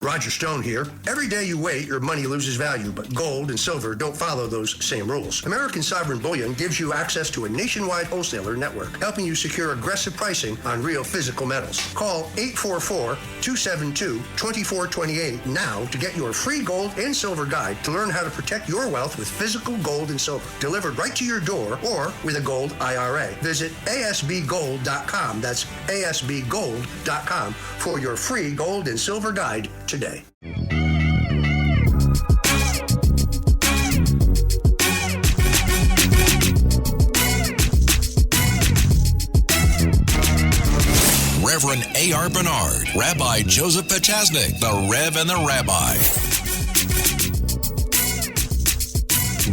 Roger Stone here. Every day you wait, your money loses value, but gold and silver don't follow those same rules. American Sovereign Bullion gives you access to a nationwide wholesaler network, helping you secure aggressive pricing on real physical metals. Call 844-272-2428 now to get your free gold and silver guide to learn how to protect your wealth with physical gold and silver, delivered right to your door or with a gold IRA. Visit asbgold.com. That's asbgold.com for your free gold and silver guide today. Reverend A.R. Bernard, Rabbi Joseph Potasnik, the Rev and the Rabbi.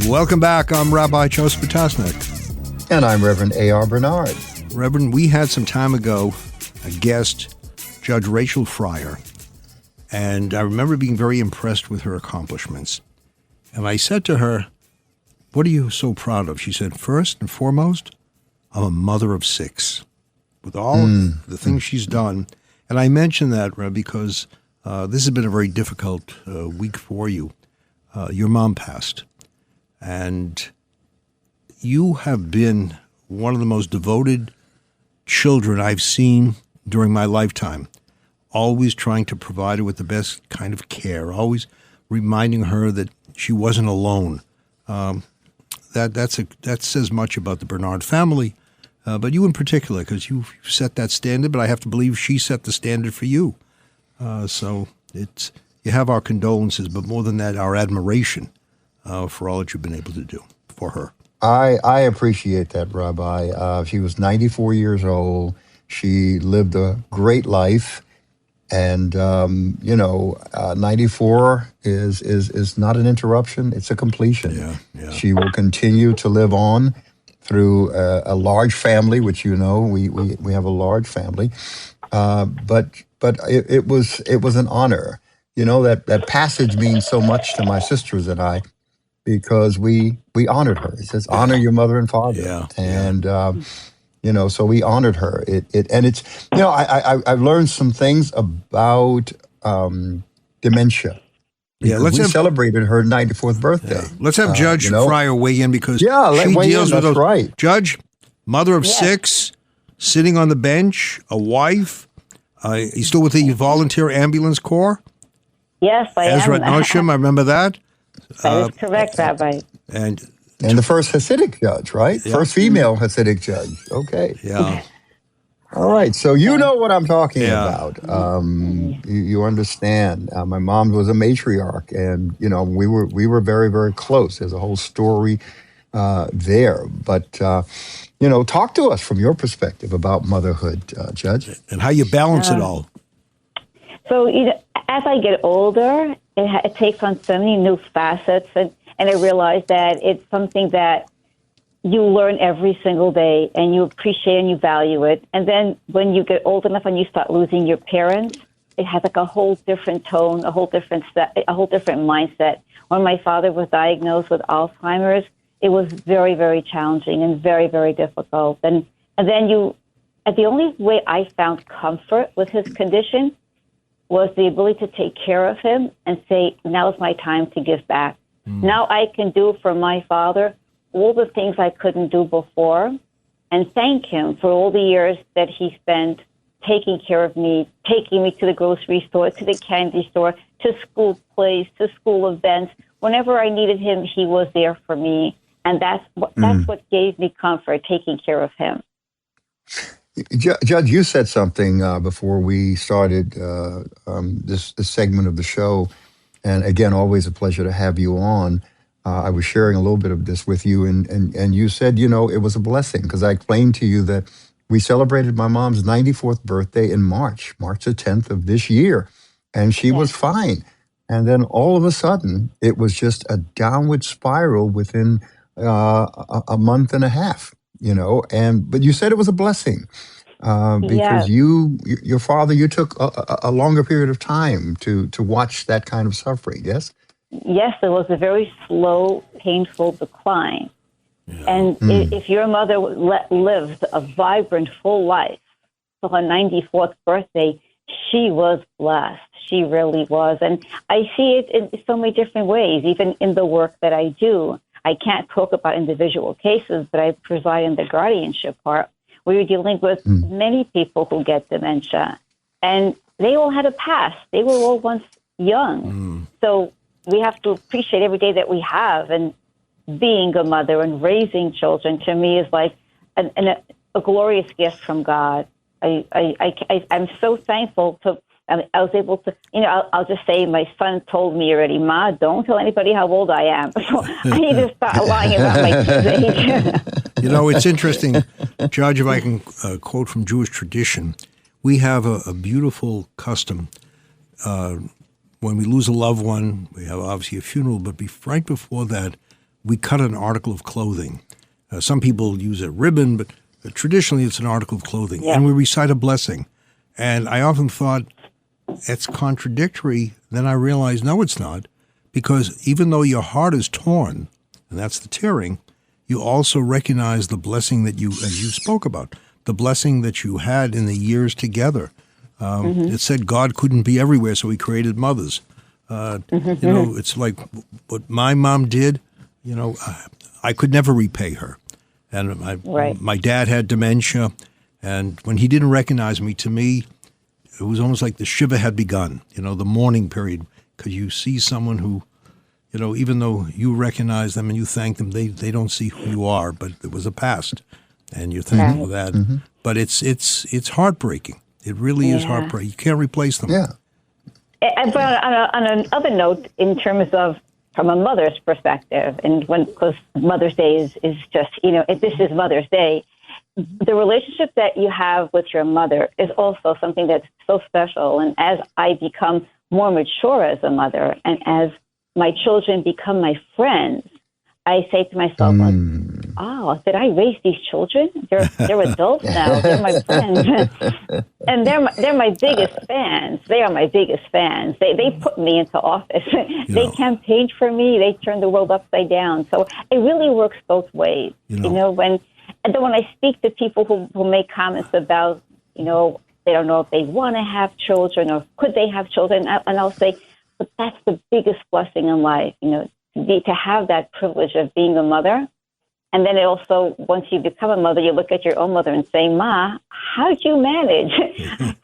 Welcome back. I'm Rabbi Joseph Potasnik. And I'm Reverend A.R. Bernard. Reverend, we had some time ago a guest, Judge Rachel Frier, and I remember being very impressed with her accomplishments. And I said to her, what are you so proud of? She said, first and foremost, I'm a mother of 6. With all the things she's done. And I mention that, because this has been a very difficult week for you. Your mom passed. And you have been one of the most devoted children I've seen during my lifetime. Always trying to provide her with the best kind of care. Always reminding her that she wasn't alone. That says much about the Bernard family. But you in particular, because you set that standard, but I have to believe she set the standard for you. So you have our condolences, but more than that, our admiration for all that you've been able to do for her. I appreciate that, Rabbi. She was 94 years old. She lived a great life. And, 94 is not an interruption. It's a completion. Yeah. She will continue to live on through a large family, which we have a large family, but it was an honor. That passage means so much to my sisters and I, because we honored her. It says, honor your mother and father, and so we honored her. I've learned some things about dementia. We celebrated her 94th birthday. Yeah. Let's have Judge Frier weigh in, because she deals with those. Right. Judge, mother of 6, sitting on the bench, a wife. You still with the Volunteer Ambulance Corps? Yes, I am. Ezra Noshim, I remember that. That is correct, Rabbi. And the first Hasidic judge, right? Yeah. First female Hasidic judge. Okay. Yeah. All right, so you know what I'm talking about. You understand. My mom was a matriarch, and we were very, very close. There's a whole story there. But talk to us from your perspective about motherhood, Judge, and how you balance it all. So as I get older, it takes on so many new facets, and I realize that it's something that you learn every single day, and you appreciate and you value it. And then when you get old enough and you start losing your parents, it has like a whole different tone, a whole different mindset. When my father was diagnosed with Alzheimer's, it was very, very challenging and very, very difficult. And then the only way I found comfort with his condition was the ability to take care of him and say, now's my time to give back. Now I can do for my father all the things I couldn't do before, and thank him for all the years that he spent taking care of me, taking me to the grocery store, to the candy store, to school plays, to school events. Whenever I needed him, he was there for me. And that's what gave me comfort, taking care of him. Judge, you said something before we started this segment of the show. And again, always a pleasure to have you on. I was sharing a little bit of this with you, and you said, it was a blessing, because I explained to you that we celebrated my mom's 94th birthday in March the 10th of this year, and she was fine. And then all of a sudden, it was just a downward spiral within a month and a half, but you said it was a blessing. Because your father, you took a longer period of time to watch that kind of suffering, yes? Yes, it was a very slow, painful decline. Yeah. And if your mother lived a vibrant, full life for her 94th birthday, she was blessed. She really was. And I see it in so many different ways, even in the work that I do. I can't talk about individual cases, but I preside in the guardianship part where you're dealing with many people who get dementia. And they all had a past. They were all once young. So we have to appreciate every day that we have. And being a mother and raising children, to me, is like a glorious gift from God. I'm so thankful to. I was able to, I'll just say my son told me already, Ma, don't tell anybody how old I am. So I need to start lying about my kid's age. It's interesting, Judge, if I can quote from Jewish tradition, we have a beautiful custom. When we lose a loved one, we have obviously a funeral, but right before that, we cut an article of clothing. Some people use a ribbon, but traditionally it's an article of clothing. Yeah. And we recite a blessing. And I often thought, it's contradictory. Then I realized, no, it's not, because even though your heart is torn, and that's the tearing, you also recognize the blessing that you, as you spoke about, the blessing that you had in the years together. It said God couldn't be everywhere, so he created mothers. It's like what my mom did, I could never repay her. And my dad had dementia, and when he didn't recognize me, to me, it was almost like the Shiva had begun, the mourning period, because you see someone who, even though you recognize them and you thank them, they don't see who you are, but it was a past, and you're thankful for that. But it's heartbreaking. It really is heartbreaking. You can't replace them. Yeah. And but on another note, in terms of from a mother's perspective, and because Mother's Day is just, if this is Mother's Day, the relationship that you have with your mother is also something that's so special. And as I become more mature as a mother, and as my children become my friends, I say to myself, did I raise these children? They're adults now. They're my friends. And they're my biggest fans. They are my biggest fans. They put me into office. They campaigned for me. They turned the world upside down. So it really works both ways. And then when I speak to people who make comments about, they don't know if they want to have children or could they have children, and I'll say, but that's the biggest blessing in life, to have that privilege of being a mother. And then it also, once you become a mother, you look at your own mother and say, Ma, how did you manage?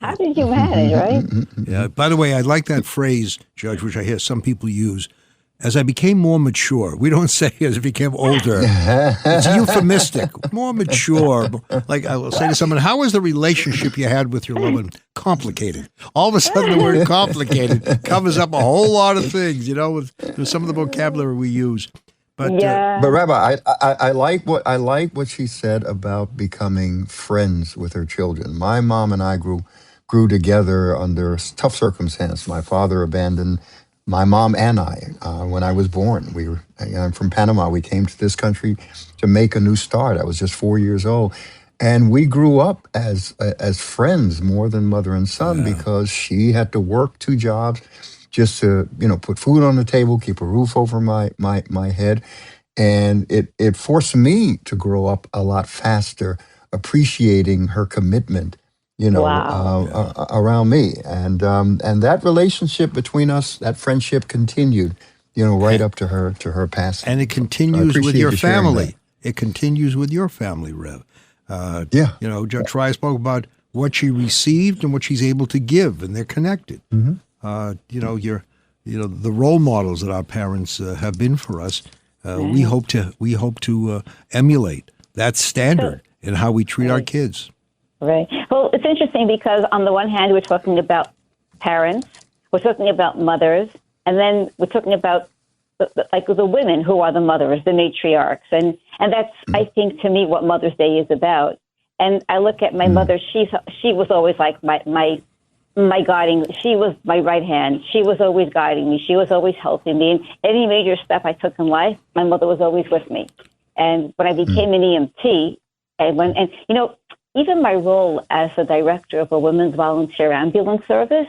How did you manage, right? Yeah. By the way, I like that phrase, Judge, which I hear some people use. As I became more mature, we don't say as I became older. It's euphemistic, more mature. Like I will say to someone, how was the relationship you had with your woman? Complicated. All of a sudden the word complicated covers up a whole lot of things, with some of the vocabulary we use. But Rabbi, I like what she said about becoming friends with her children. My mom and I grew together under tough circumstances. My father abandoned my mom and I when I was born. I'm from Panama. We came to this country to make a new start. I was just 4 years old, and we grew up as friends more than mother and son because she had to work 2 jobs just to put food on the table, keep a roof over my head, and it forced me to grow up a lot faster, appreciating her commitment around me. And that relationship between us, that friendship continued, right up to her passing. And it continues with your family. It continues with your family, Rev. Judge Frier spoke about what she received and what she's able to give, and they're connected. The role models that our parents have been for us. We hope to emulate that standard in how we treat our kids. Right. Well, it's interesting because on the one hand, we're talking about parents, we're talking about mothers, and then we're talking about the women who are the mothers, the matriarchs, and that's I think to me what Mother's Day is about. And I look at my mother; she was always like my guiding. She was my right hand. She was always guiding me. She was always helping me. And any major step I took in life, my mother was always with me. And when I became an EMT, even my role as the director of a women's volunteer ambulance service,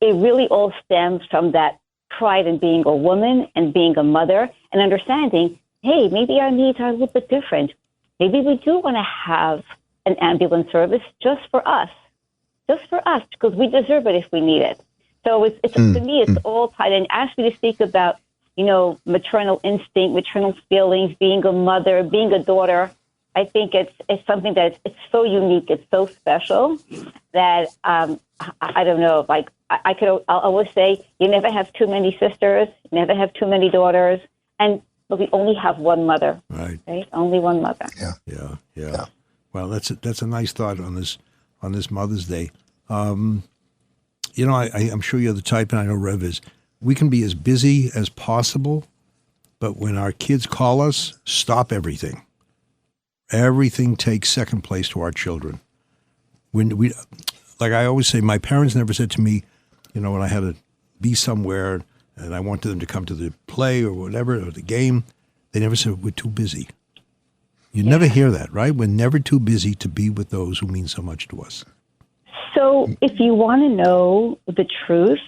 it really all stems from that pride in being a woman and being a mother and understanding, hey, maybe our needs are a little bit different. Maybe we do want to have an ambulance service just for us. just for us, because we deserve it if we need it. So it's to me, it's all tied in. Ask me to speak about, maternal instinct, maternal feelings, being a mother, being a daughter. I think it's something that it's so unique, it's so special that I don't know. Like I always say, you never have too many sisters, you never have too many daughters, but we only have one mother. Right? Only one mother. Yeah. Well, that's a nice thought on this Mother's Day. I'm sure you're the type, and I know Rev is. We can be as busy as possible, but when our kids call us, stop everything. Everything takes second place to our children. When like I always say, my parents never said to me, when I had to be somewhere and I wanted them to come to the play or whatever, or the game, they never said, we're too busy. You never hear that, right? We're never too busy to be with those who mean so much to us. So if you want to know the truth,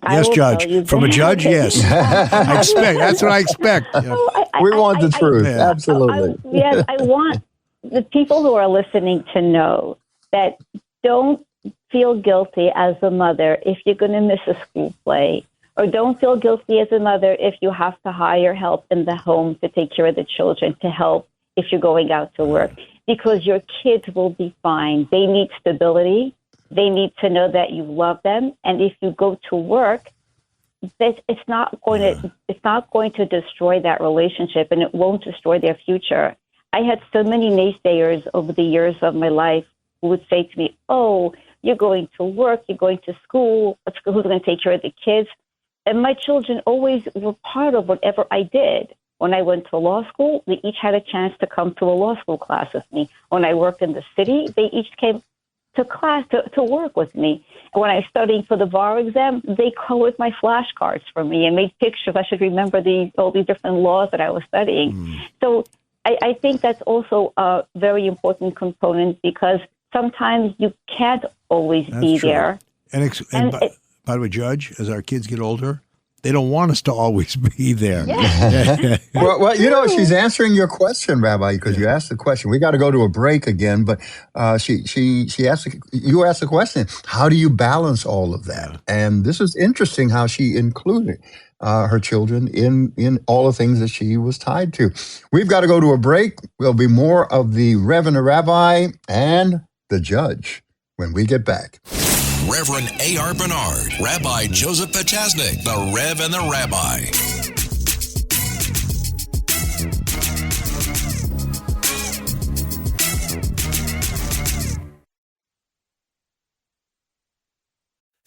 yes, Judge. From a judge, yes. I expect. That's what I expect. Yeah. We want the truth. Absolutely. I want the people who are listening to know that don't feel guilty as a mother if you're going to miss a school play, or don't feel guilty as a mother if you have to hire help in the home to take care of the children, to help if you're going out to work, because your kids will be fine. They need stability. They need to know that you love them, and if you go to work, it's not going to destroy that relationship, and it won't destroy their future. I had so many naysayers over the years of my life who would say to me, "Oh, you're going to work, you're going to school. Who's going to take care of the kids?" And my children always were part of whatever I did. When I went to law school, they each had a chance to come to a law school class with me. When I worked in the city, they each came to class to work with me. And when I was studying for the bar exam, they colored my flashcards for me and made pictures. I should remember all these different laws that I was studying. So I think that's also a very important component, because sometimes you can't always be true. there. And by the way, Judge, as our kids get older, they don't want us to always be there. Yeah. Well, she's answering your question, Rabbi, because you asked the question. We got to go to a break again, but you asked the question: how do you balance all of that? And this is interesting how she included her children in all the things that she was tied to. We've got to go to a break. There'll be more of the Rev and the Rabbi and the Judge when we get back. Reverend A.R. Bernard, Rabbi Joseph Pachasnik, the Rev and the Rabbi.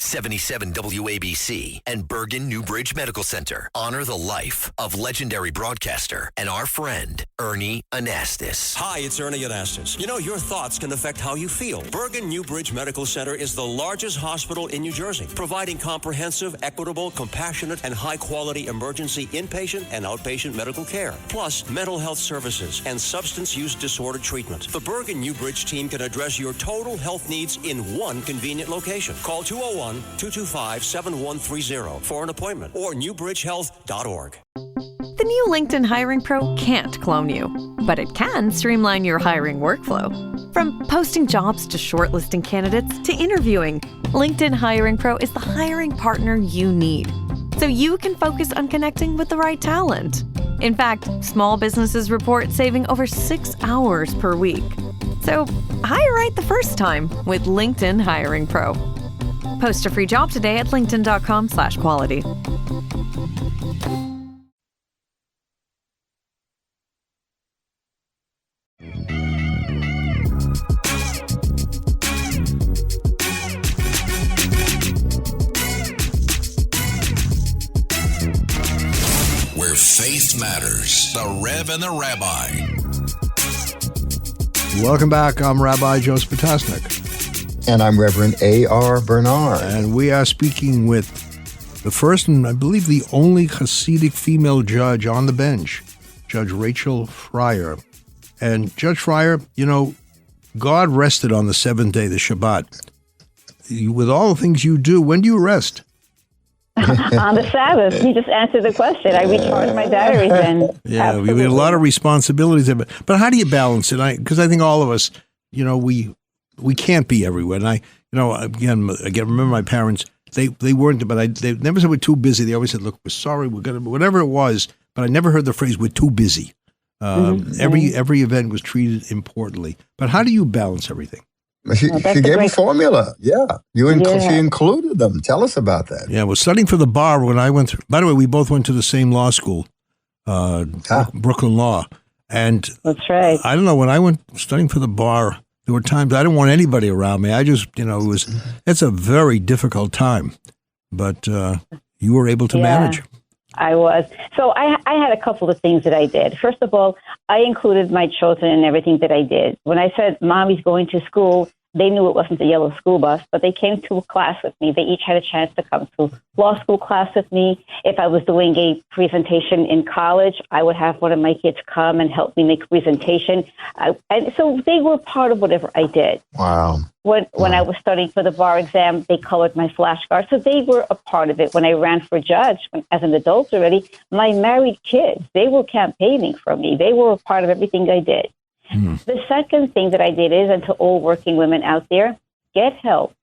'77 WABC and Bergen Newbridge Medical Center honor the life of legendary broadcaster and our friend, Ernie Anastas. Hi, it's Ernie Anastas. Your thoughts can affect how you feel. Bergen Newbridge Medical Center is the largest hospital in New Jersey, providing comprehensive, equitable, compassionate, and high-quality emergency inpatient and outpatient medical care, plus mental health services and substance use disorder treatment. The Bergen Newbridge team can address your total health needs in one convenient location. Call 201-225-7130 for an appointment, or newbridgehealth.org. The new LinkedIn Hiring Pro can't clone you, but it can streamline your hiring workflow. From posting jobs to shortlisting candidates to interviewing, LinkedIn Hiring Pro is the hiring partner you need, so you can focus on connecting with the right talent. In fact, small businesses report saving over 6 hours per week. So hire right the first time with LinkedIn Hiring Pro. Post a free job today at linkedin.com/quality. Where faith matters. The Rev and the Rabbi. Welcome back. I'm Rabbi Joseph Pachasnik. And I'm Reverend A.R. Bernard. And we are speaking with the first and I believe the only Hasidic female judge on the bench, Judge Rachel Frier. And Judge Frier, God rested on the seventh day, the Shabbat. With all the things you do, when do you rest? On the Sabbath. You just answered the question. I recharge my batteries then. Yeah, we have a lot of responsibilities there. But how do you balance it? Because I think all of us, we we can't be everywhere. And again, remember my parents, they weren't, but they never said we're too busy. They always said, look, we're sorry, we're going to, whatever it was, but I never heard the phrase, we're too busy. Every event was treated importantly. But how do you balance everything? She gave a formula. Yeah. She included them. Tell us about that. Yeah, well, studying for the bar when I went through, by the way, we both went to the same law school, Brooklyn Law. And that's right. I don't know, when I went studying for the bar, there were times I didn't want anybody around me. I just, it's a very difficult time. But you were able to manage. I was. So I had a couple of things that I did. First of all, I included my children in everything that I did. When I said, Mommy's going to school, they knew it wasn't the yellow school bus, but they came to a class with me. They each had a chance to come to law school class with me. If I was doing a presentation in college, I would have one of my kids come and help me make a presentation. And so they were part of whatever I did. Wow. When I was studying for the bar exam, they colored my flashcards. So they were a part of it. When I ran for judge as an adult already, my married kids, they were campaigning for me. They were a part of everything I did. The second thing that I did is, and to all working women out there, get help.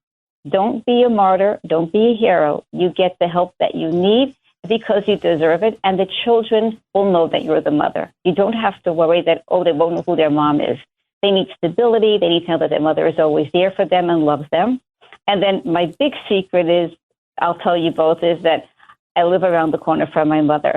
Don't be a martyr. Don't be a hero. You get the help that you need because you deserve it. And the children will know that you're the mother. You don't have to worry that, they won't know who their mom is. They need stability. They need to know that their mother is always there for them and loves them. And then my big secret is, I'll tell you both, is that I live around the corner from my mother.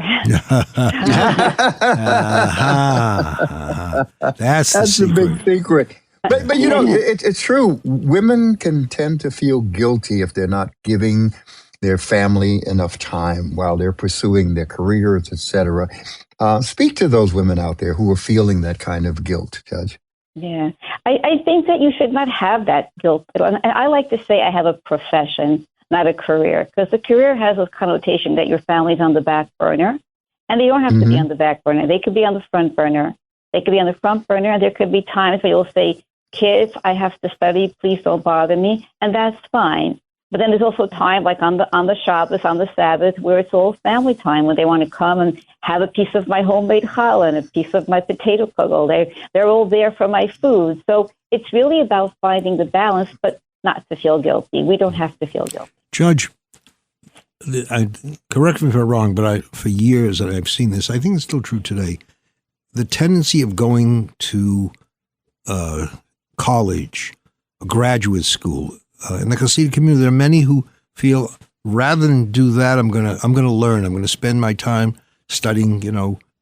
That's the big secret. But it's true. Women can tend to feel guilty if they're not giving their family enough time while they're pursuing their careers, etc. Speak to those women out there who are feeling that kind of guilt, Judge. Yeah, I think that you should not have that guilt. And I like to say I have a profession, not a career, because the career has a connotation that your family's on the back burner, and they don't have to be on the back burner. They could be on the front burner. They could be on the front burner, and there could be times where you'll say, kids, I have to study, please don't bother me, and that's fine. But then there's also time, like on the Shabbos, on the Sabbath, where it's all family time, when they want to come and have a piece of my homemade challah and a piece of my potato kugel. They're all there for my food. So it's really about finding the balance, but not to feel guilty. We don't have to feel guilty. Judge, correct me if I'm wrong, but for years that I've seen this, I think it's still true today, the tendency of going to college, graduate school, in the Hasidic community, there are many who feel rather than do that, I'm gonna learn. I'm gonna spend my time studying,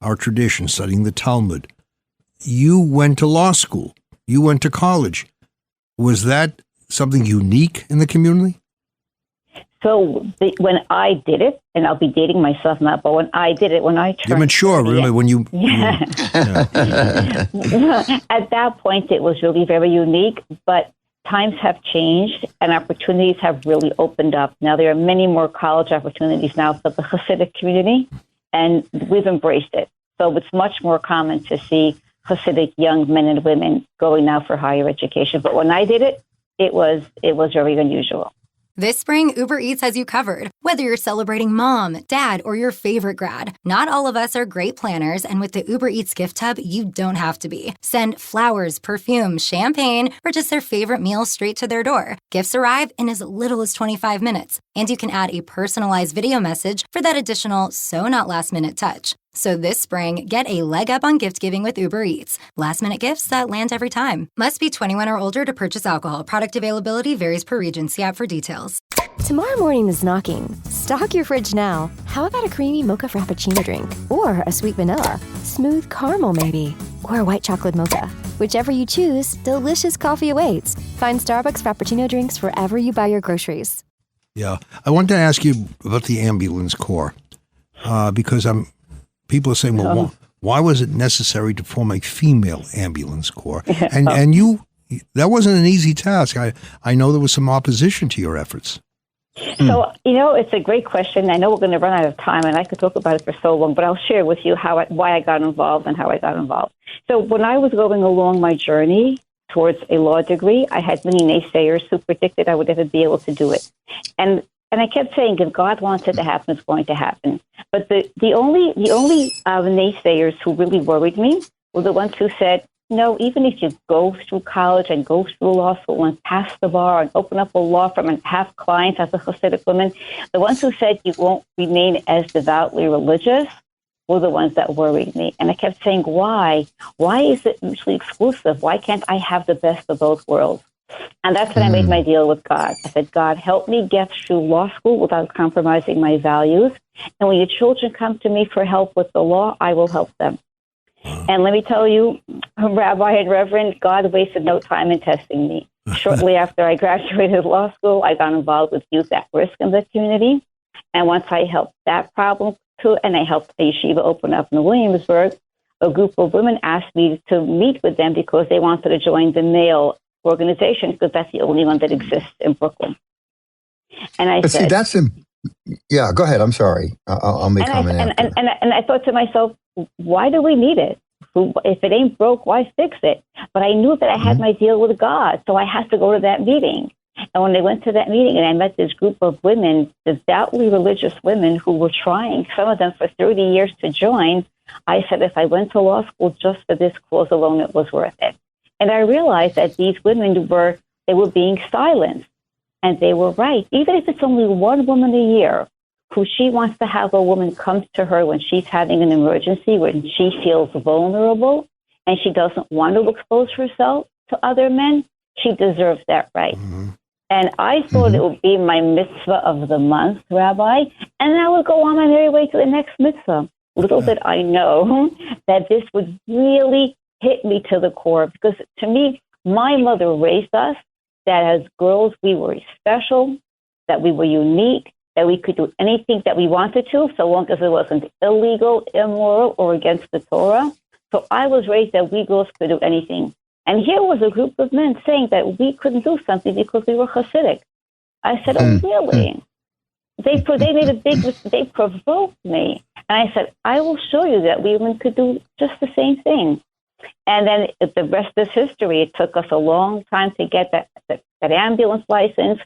our tradition, studying the Talmud. You went to law school. You went to college. Was that something unique in the community? So when I did it, and I'll be dating myself now, but when I did it, when I turned... You're mature, really, when you... Yeah. At that point, it was really very unique, but times have changed and opportunities have really opened up. Now, there are many more college opportunities now for the Hasidic community, and we've embraced it. So it's much more common to see Hasidic young men and women going now for higher education. But when I did it, it was very unusual. This spring, Uber Eats has you covered. Whether you're celebrating mom, dad, or your favorite grad, not all of us are great planners, and with the Uber Eats gift hub, you don't have to be. Send flowers, perfume, champagne, or just their favorite meal straight to their door. Gifts arrive in as little as 25 minutes, and you can add a personalized video message for that additional so-not-last-minute touch. So this spring, get a leg up on gift giving with Uber Eats. Last-minute gifts that land every time. Must be 21 or older to purchase alcohol. Product availability varies per region. See app for details. Tomorrow morning is knocking. Stock your fridge now. How about a creamy mocha frappuccino drink? Or a sweet vanilla? Smooth caramel, maybe? Or a white chocolate mocha? Whichever you choose, delicious coffee awaits. Find Starbucks Frappuccino drinks wherever you buy your groceries. Yeah. I wanted to ask you about the ambulance corps because people are saying, well, why was it necessary to form a female ambulance corps? And you, that wasn't an easy task. I know there was some opposition to your efforts. So, it's a great question. I know we're going to run out of time, and I could talk about it for so long, but I'll share with you why I got involved and how I got involved. So when I was going along my journey towards a law degree, I had many naysayers who predicted I would never be able to do it. And I kept saying, if God wants it to happen, it's going to happen. But the only naysayers who really worried me were the ones who said, No, even if you go through college and go through law school and pass the bar and open up a law firm and have clients as a Hasidic woman, the ones who said you won't remain as devoutly religious were the ones that worried me. And I kept saying, why? Why is it mutually exclusive? Why can't I have the best of both worlds? And that's when I made my deal with God. I said, God, help me get through law school without compromising my values. And when your children come to me for help with the law, I will help them. And let me tell you, Rabbi and Reverend, God wasted no time in testing me. Shortly after I graduated law school, I got involved with youth at risk in the community. And once I helped that problem too, and I helped a yeshiva open up in Williamsburg, a group of women asked me to meet with them because they wanted to join the male organization because that's the only one that exists in Brooklyn. And I said, see, that's yeah. Go ahead. I'm sorry. I'll make comment after. And I thought to myself, why do we need it? If it ain't broke, why fix it? But I knew that I had my deal with God, so I had to go to that meeting. And when I went to that meeting and I met this group of women, devoutly religious women who were trying, some of them for 30 years to join, I said, if I went to law school just for this cause alone, it was worth it. And I realized that these women were being silenced. And they were right. Even if it's only one woman a year who she wants to have a woman come to her when she's having an emergency, when she feels vulnerable and she doesn't want to expose herself to other men, she deserves that right. And I thought it would be my mitzvah of the month, Rabbi, and I would go on my merry way to the next mitzvah. Little did I know that this would really hit me to the core, because to me, my mother raised us that as girls we were special, that we were unique, that we could do anything that we wanted to, so long as it wasn't illegal, immoral, or against the Torah. So I was raised that we girls could do anything. And here was a group of men saying that we couldn't do something because we were Hasidic. I said, oh, really? They made a big mistake. They provoked me. And I said, I will show you that women could do just the same thing. And then the rest is history. It took us a long time to get that ambulance license.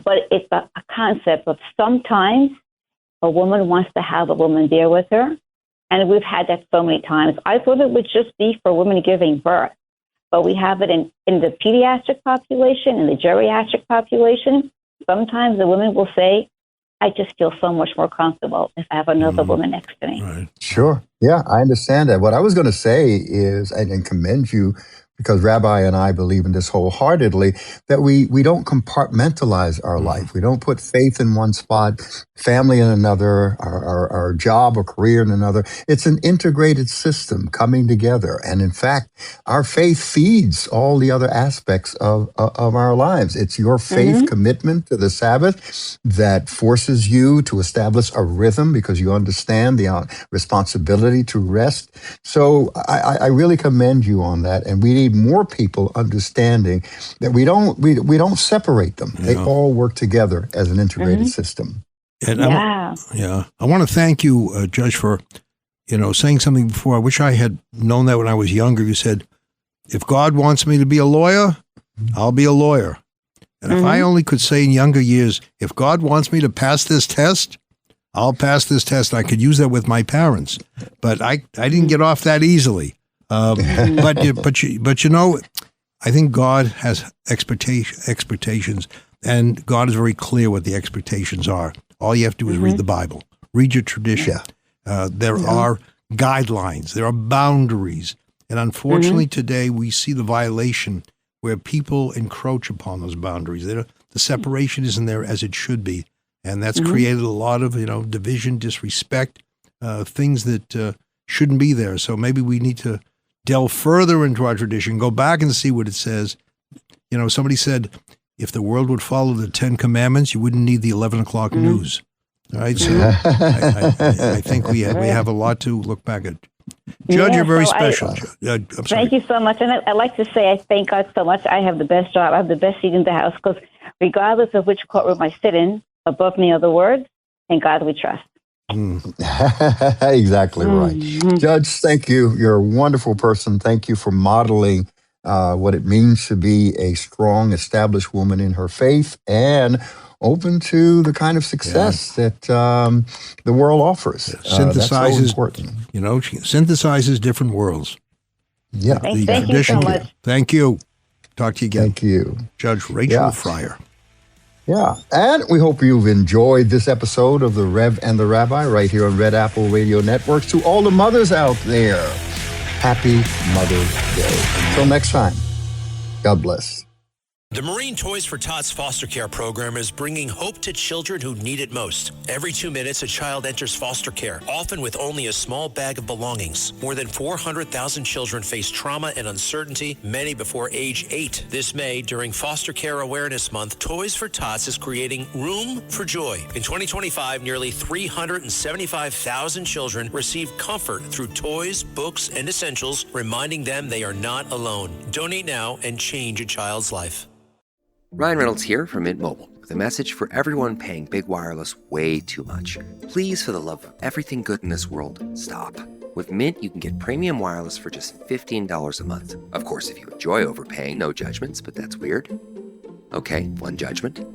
But it's a concept of sometimes a woman wants to have a woman there with her. And we've had that so many times. I thought it would just be for women giving birth. But we have it in the pediatric population, in the geriatric population. Sometimes the women will say, I just feel so much more comfortable if I have another woman next to me. Right. Sure. Yeah, I understand that. What I was going to say is, and commend you, because Rabbi and I believe in this wholeheartedly, that we don't compartmentalize our life. We don't put faith in one spot, family in another, our job or career in another. It's an integrated system coming together. And in fact, our faith feeds all the other aspects of our lives. It's your faith commitment to the Sabbath that forces you to establish a rhythm because you understand the responsibility to rest. So I really commend you on that. And we need more people understanding that we don't separate them. They all work together as an integrated system. And I want to thank you, Judge, for saying something before. I wish I had known that when I was younger. You said, if God wants me to be a lawyer, I'll be a lawyer. And if I only could say in younger years, if God wants me to pass this test, I'll pass this test. I could use that with my parents, but I didn't get off that easily. But I think God has expectations, and God is very clear what the expectations are. All you have to do is read the Bible, read your tradition. There are guidelines, there are boundaries, and unfortunately today we see the violation where people encroach upon those boundaries. The separation isn't there as it should be, and that's created a lot of division, disrespect, things that shouldn't be there. So maybe we need to delve further into our tradition, go back and see what it says. Somebody said, if the world would follow the 10 Commandments, you wouldn't need the 11 o'clock news. All right, so I think we have a lot to look back at. Judge, you're very special. I'm sorry. Thank you so much. And I'd like to say I thank God so much. I have the best job. I have the best seat in the house because regardless of which courtroom I sit in, above me are the words, in God we trust. Exactly right. Judge, thank you. You're a wonderful person. Thank you for modeling what it means to be a strong, established woman in her faith and open to the kind of success that the world offers. Synthesizes, that's so important. Synthesizes different worlds. Yeah. Thank you so much. Thank you. Talk to you again. Thank you. Judge Rachel Frier. Yeah. And we hope you've enjoyed this episode of The Rev and the Rabbi right here on Red Apple Radio Networks. To all the mothers out there, happy Mother's Day. Until next time, God bless. The Marine Toys for Tots foster care program is bringing hope to children who need it most. Every 2 minutes, a child enters foster care, often with only a small bag of belongings. More than 400,000 children face trauma and uncertainty, many before age 8. This May, during Foster Care Awareness Month, Toys for Tots is creating Room for Joy. In 2025, nearly 375,000 children received comfort through toys, books, and essentials, reminding them they are not alone. Donate now and change a child's life. Ryan Reynolds here from Mint Mobile with a message for everyone paying big wireless way too much. Please, for the love of everything good in this world, stop. With Mint, you can get premium wireless for just $15 a month. Of course, if you enjoy overpaying, no judgments, but that's weird. Okay, one judgment.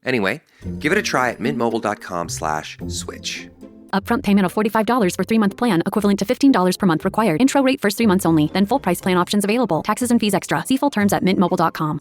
Anyway, give it a try at mintmobile.com/switch. Upfront payment of $45 for 3-month plan, equivalent to $15 per month required. Intro rate first 3 months only, then full price plan options available. Taxes and fees extra. See full terms at mintmobile.com.